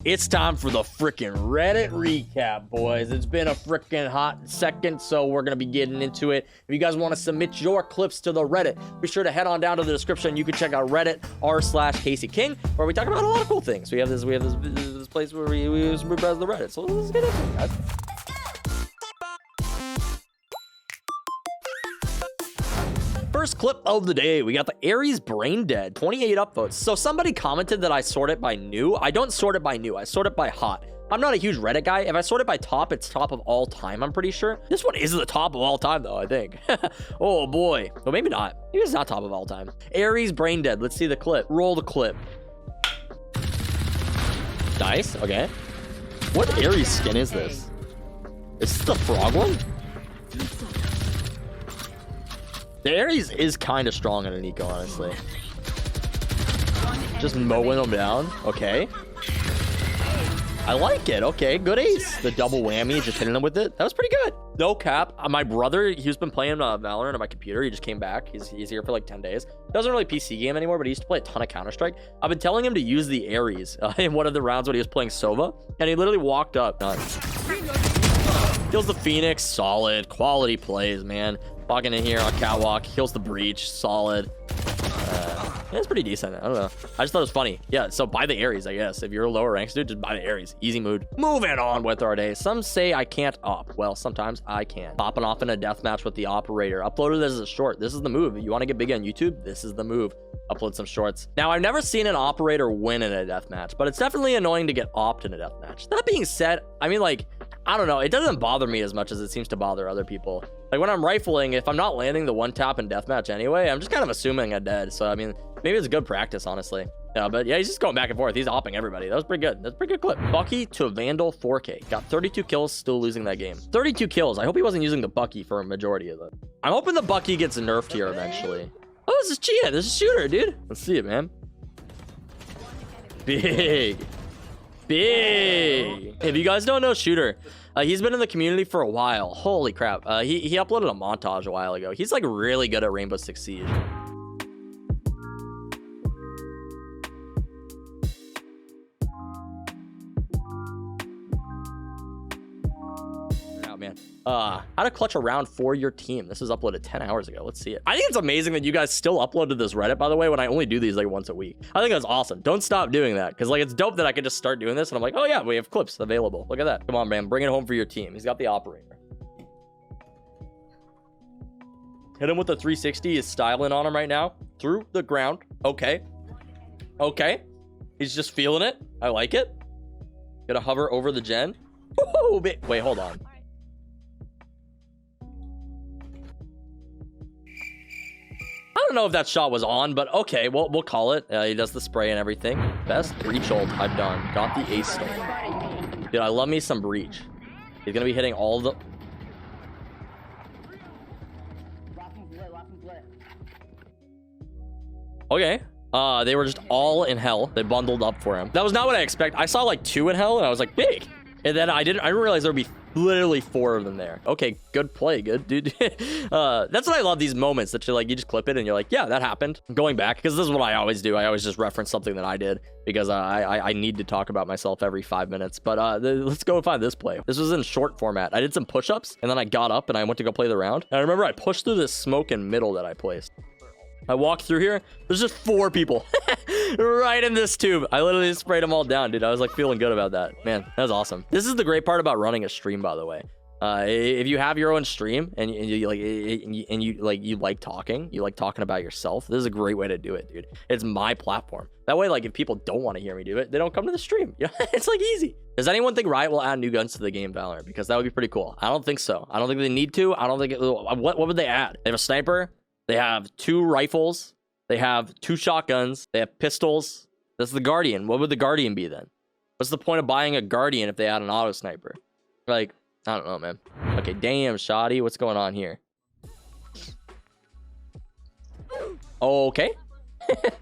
It's time for the freaking Reddit recap, boys. It's been a freaking hot second, so we're going to be getting into it. If you guys want to submit your clips to the Reddit, be sure to head on down to the description. You can check out Reddit r/Casey King, where we talk about a lot of cool things. We have this place where we browse the Reddit. So let's get into it, guys. First clip of the day, we got the Aries Brain Dead, 28 upvotes. So somebody commented that I sort it by new. I don't sort it by new, I sort it by hot. I'm not a huge Reddit guy. If I sort it by top, it's top of all time, I'm pretty sure. This one is the top of all time though, I think. Oh boy. Well, maybe not. Maybe it's not top of all time. Aries Brain Dead, let's see the clip. Roll the clip. Nice, okay. What Aries skin is this? Is this the frog one? The Aries is kind of strong in an eco, honestly. Just mowing them down. Okay. I like it. Okay, good ace. The double whammy, just hitting them with it. That was pretty good. No cap. My brother, he's been playing Valorant on my computer. He just came back. He's here for like 10 days. Doesn't really PC game anymore, but he used to play a ton of Counter-Strike. I've been telling him to use the Aries in one of the rounds when he was playing Sova, and he literally walked up. Done. Kills the Phoenix. Solid. Quality plays, man. Walking in here on catwalk, kills the breach, solid. Yeah, it's pretty decent. I don't know. I just thought it was funny. Yeah, so buy the Aries, I guess. If you're a lower ranks dude, just buy the Aries. Easy mood. Moving on with our day. Some say I can't op. Well, sometimes I can. Popping off in a deathmatch with the operator. Uploaded this as a short. This is the move. If you want to get big on YouTube, this is the move. Upload some shorts. Now, I've never seen an operator win in a deathmatch, but it's definitely annoying to get opt in a deathmatch. That being said, I mean, like, I don't know. It doesn't bother me as much as it seems to bother other people. Like when I'm rifling, if I'm not landing the one tap in deathmatch anyway, I'm just kind of assuming I'm dead. So, I mean, maybe it's good practice, honestly. Yeah, but yeah, he's just going back and forth. He's opping everybody. That was pretty good. That's a pretty good clip. Bucky to Vandal 4K. Got 32 kills, still losing that game. 32 kills. I hope he wasn't using the Bucky for a majority of it. I'm hoping the Bucky gets nerfed here eventually. Oh, this is Chia. This is Shooter, dude. Let's see it, man. Big. If you guys don't know Shooter, he's been in the community for a while. Holy crap. He uploaded a montage a while ago. He's like really good at Rainbow Six Siege. Man, how to clutch a round for your team. This was uploaded 10 hours ago. Let's see it. I think it's amazing that you guys still uploaded this Reddit, by the way, when I only do these like once a week. I think that's awesome. Don't stop doing that, because like it's dope that I could just start doing this and I'm like, oh yeah, we have clips available. Look at that. Come on, man, bring it home for your team. He's got the operator. Hit him with the 360. He's styling on him right now through the ground. Okay, he's just feeling it. I like it. Gonna hover over the gen. Whoa, wait, hold on. I don't know if that shot was on, but okay, we'll call it. He does the spray and everything. Best breach ult I've done. Got the ace stone. Dude, I love me some breach. He's gonna be hitting all the... Okay. They were just all in hell. They bundled up for him. That was not what I expected. I saw like 2 in hell and I was like, big. And then I didn't realize there would be literally 4 of them there. Okay, good play, good dude. That's what I love, these moments that you just clip it and you're like, yeah, that happened. Going back, because this is what I always do. I always just reference something that I did because I need to talk about myself every 5 minutes. But let's go find this play. This was in short format. I did some push-ups and then I got up and I went to go play the round. And I remember I pushed through this smoke in middle that I placed. I walked through here. There's just 4 people right in this tube. I literally just sprayed them all down, dude. I was like feeling good about that. Man, that was awesome. This is the great part about running a stream, by the way. If you have your own stream and you like talking about yourself, this is a great way to do it, dude. It's my platform. That way, like if people don't want to hear me do it, they don't come to the stream. Yeah, it's like easy. Does anyone think Riot will add new guns to the game Valorant? Because that would be pretty cool. I don't think so. I don't think they need to. I don't think what would they add? They have a sniper. They have 2 rifles. They have 2 shotguns. They have pistols. That's the Guardian. What would the Guardian be then? What's the point of buying a Guardian if they had an auto sniper? Like, I don't know, man. Okay, damn, shoddy. What's going on here? Okay.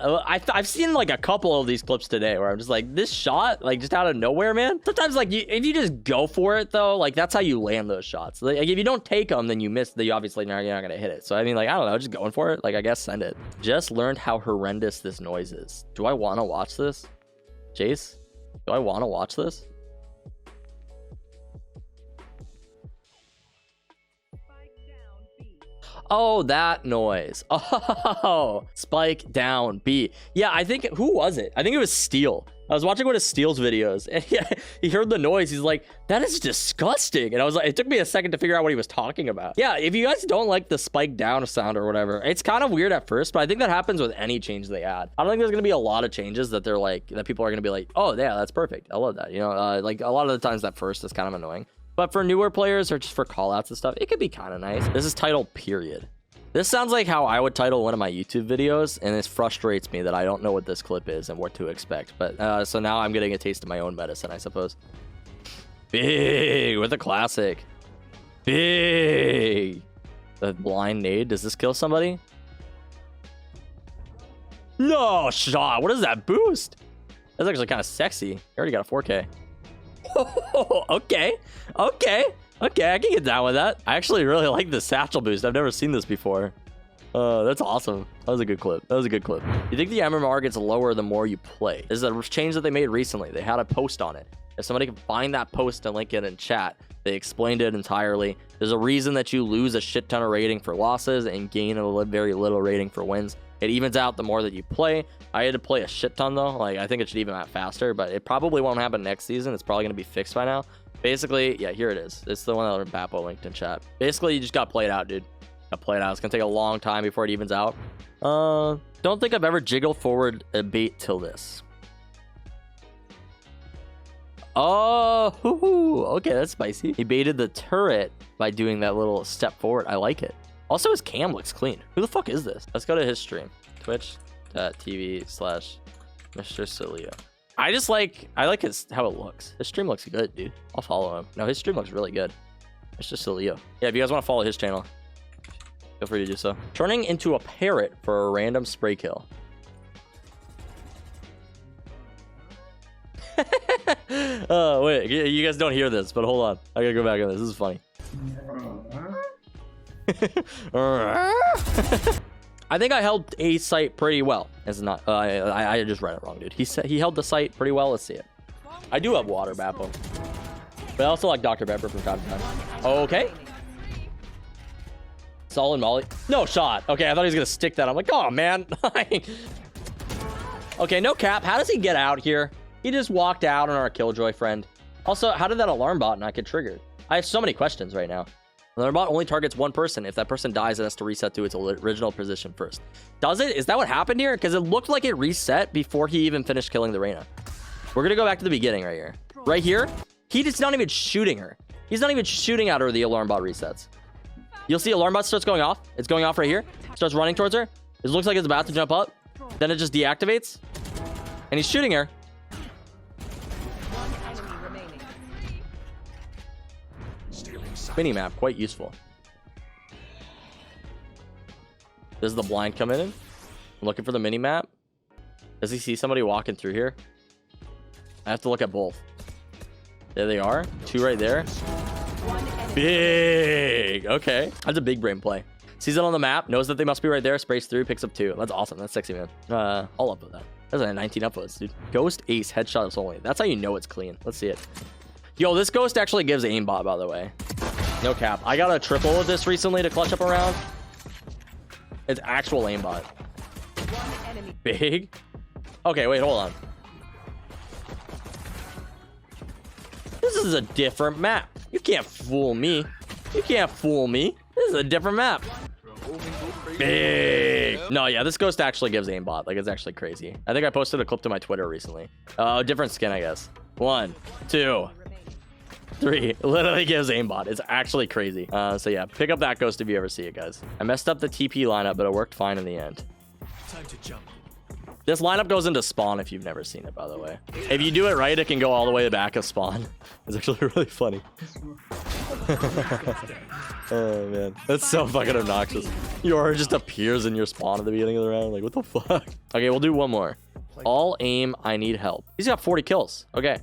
I've seen like a couple of these clips today where I'm just like, this shot, like just out of nowhere, man. Sometimes like if you just go for it though, like that's how you land those shots. Like if you don't take them, then you miss. You obviously you're not gonna hit it. So I mean, like I don't know, just going for it. Like I guess send it. Just learned how horrendous this noise is. Do I want to watch this, Jace? Do I want to watch this? Oh, that noise. Oh, spike down B. Yeah, I think, who was it? I think it was Steel. I was watching one of Steel's videos and he heard the noise. He's like, that is disgusting. And I was like, it took me a second to figure out what he was talking about. Yeah, if you guys don't like the spike down sound or whatever, it's kind of weird at first, but I think that happens with any change they add. I don't think there's going to be a lot of changes that they're like, that people are going to be like, oh yeah, that's perfect. I love that. You know, like a lot of the times that first is kind of annoying. But for newer players or just for call outs and stuff, it could be kind of nice. This is titled period. This sounds like how I would title one of my YouTube videos, and this frustrates me that I don't know what this clip is and what to expect. But so now I'm getting a taste of my own medicine, I suppose. Big with a classic. Big. The blind nade. Does this kill somebody? No shot. What is that boost? That's actually kind of sexy. You already got a 4K. Oh, okay. Okay. Okay, I can get down with that. I actually really like the satchel boost. I've never seen this before. That's awesome. That was a good clip. That was a good clip. You think the MMR gets lower the more you play? This is a change that they made recently. They had a post on it. If somebody can find that post and link it in chat, they explained it entirely. There's a reason that you lose a shit ton of rating for losses and gain very little rating for wins. It evens out the more that you play. I had to play a shit ton though. Like, I think it should even out faster, but it probably won't happen next season. It's probably going to be fixed by now. Basically, yeah, here it is. It's the one that Papo linked in chat. Basically, you just got to play it out, dude. Got to play it out. It's going to take a long time before it evens out. Don't think I've ever jiggled forward a bait till this. Oh, okay, that's spicy. He baited the turret by doing that little step forward. I like it. Also, his cam looks clean. Who the fuck is this? Let's go to his stream. Twitch.tv/Mr. Cilio. I like how it looks. His stream looks good, dude. I'll follow him. No, his stream looks really good. Mr. Cilio. Yeah, if you guys want to follow his channel, feel free to do so. Turning into a parrot for a random spray kill. Oh, wait. You guys don't hear this, but hold on. I gotta go back on this. This is funny. I think I held a site pretty well. It's not. I just read it wrong, dude. He said he held the site pretty well. Let's see it. I do have water, Bappo. But I also like Dr. Pepper from time to time. Okay. Solid molly. No shot. Okay, I thought he was gonna stick that. I'm like, oh man. Okay, no cap. How does he get out here? He just walked out on our Killjoy friend. Also, how did that alarm bot not get triggered? I have so many questions right now. The alarm bot only targets one person. If that person dies, it has to reset to its original position first. Does it? Is that what happened here? Because it looked like it reset before he even finished killing the Reyna. We're going to go back to the beginning right here. Right here, he's not even shooting her. He's not even shooting at her. The alarm bot resets. You'll see alarm bot starts going off. It's going off right here. Starts running towards her. It looks like it's about to jump up. Then it just deactivates. And he's shooting her. Minimap, quite useful. Does the blind come in? I'm looking for the minimap. Does he see somebody walking through here? I have to look at both. There they are. Two right there. Big. Okay. That's a big brain play. Sees it on the map, knows that they must be right there, sprays through, picks up two. That's awesome. That's sexy, man. I'll upload that. That's a 19 upvotes, dude. Ghost ace headshots only. That's how you know it's clean. Let's see it. Yo, this ghost actually gives aimbot, by the way. No cap. I got a triple with this recently to clutch up a round. It's actual aimbot. Big. Okay, wait, hold on. This is a different map. You can't fool me. You can't fool me. This is a different map. Big. No, yeah, this ghost actually gives aimbot. Like, it's actually crazy. I think I posted a clip to my Twitter recently. Different skin, I guess. 1, 2, 3. It literally gives aimbot. It's actually crazy. So yeah, pick up that ghost if you ever see it, guys. I messed up the TP lineup, but it worked fine in the end. Time to jump. This lineup goes into spawn if you've never seen it, by the way. If you do it right, it can go all the way back of spawn. It's actually really funny. Oh man, that's so fucking obnoxious. Your just appears in your spawn at the beginning of the round. Like, what the fuck? Okay, we'll do one more. All aim, I need help. He's got 40 kills. Okay.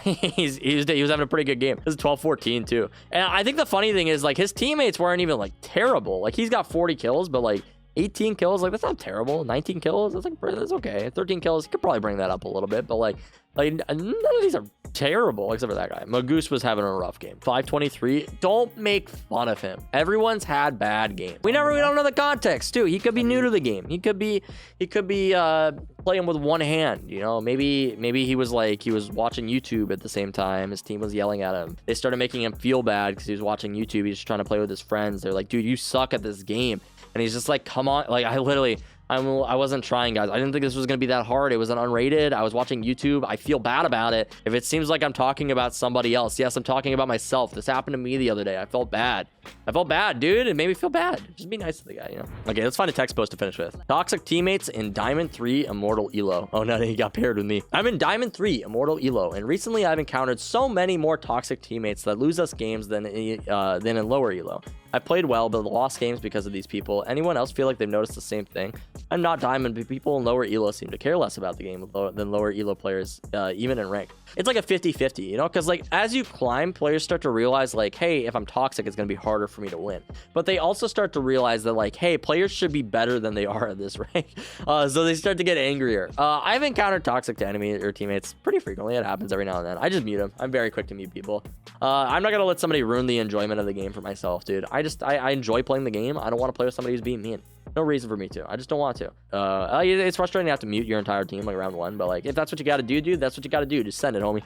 He was having a pretty good game. This is 12-14 too. And I think the funny thing is, like, his teammates weren't even like terrible. Like, he's got 40 kills, but like 18 kills, like, that's not terrible. 19 kills, that's okay. 13 kills, he could probably bring that up a little bit, but like Like, none of these are terrible except for that guy. Magoose was having a rough game. 523. Don't make fun of him. Everyone's had bad games. We don't know the context too. He could be new to the game. He could be playing with one hand, you know. Maybe he was watching YouTube at the same time. His team was yelling at him. They started making him feel bad because he was watching YouTube. He's just trying to play with his friends. They're like, dude, you suck at this game. And he's just like, come on. Like, I wasn't trying, guys. I didn't think this was going to be that hard. It was an unrated. I was watching YouTube. I feel bad about it. If it seems like I'm talking about somebody else, yes, I'm talking about myself. This happened to me the other day. I felt bad. Dude. It made me feel bad. Just be nice to the guy, you know? Okay, let's find a text post to finish with. Toxic teammates in Diamond 3 Immortal Elo. Oh, no, he got paired with me. I'm in Diamond 3 Immortal Elo, and recently I've encountered so many more toxic teammates that lose us games than in lower Elo. I played well, but lost games because of these people. Anyone else feel like they've noticed the same thing? I'm not Diamond, but people in lower Elo seem to care less about the game than lower Elo players, even in rank. It's like a 50-50, you know? Because, like, as you climb, players start to realize, like, hey, if I'm toxic, it's going to be harder for me to win. But they also start to realize that, like, hey, players should be better than they are at this rank. So they start to get angrier. I've encountered toxic teammates pretty frequently. It happens every now and then. I just mute them. I'm very quick to mute people. I'm not going to let somebody ruin the enjoyment of the game for myself, dude. I enjoy playing the game. I don't want to play with somebody who's being mean. No reason for me to. I just don't want to. It's frustrating to have to mute your entire team like round one, but like if that's what you got to do, dude, that's what you got to do. Just send it, homie.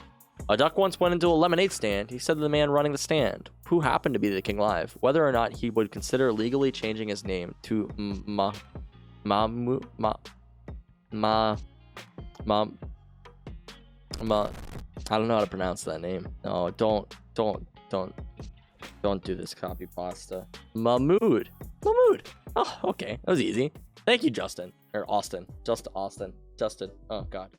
A duck once went into a lemonade stand. He said to the man running the stand, who happened to be the king live, whether or not he would consider legally changing his name to I don't know how to pronounce that name. No, don't do this copy pasta. Mahmood. Oh, okay. That was easy. Thank you, Justin. Or Austin. Just Austin. Justin. Oh, God.